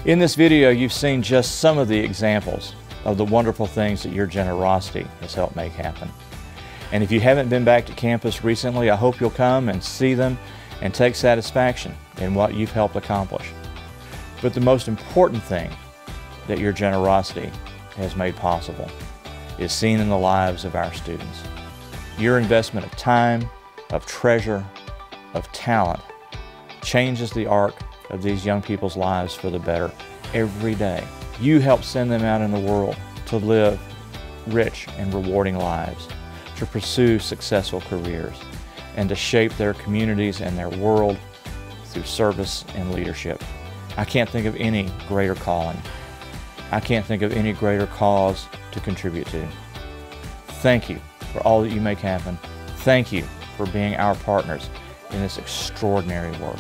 In this video, you've seen just some of the examples of the wonderful things that your generosity has helped make happen. And if you haven't been back to campus recently, I hope you'll come and see them and take satisfaction in what you've helped accomplish. But the most important thing that your generosity has made possible is seen in the lives of our students. Your investment of time, of treasure, of talent changes the arc of these young people's lives for the better every day. You help send them out in the world to live rich and rewarding lives, to pursue successful careers, and to shape their communities and their world through service and leadership. I can't think of any greater calling. I can't think of any greater cause to contribute to. Thank you for all that you make happen. Thank you for being our partners in this extraordinary work.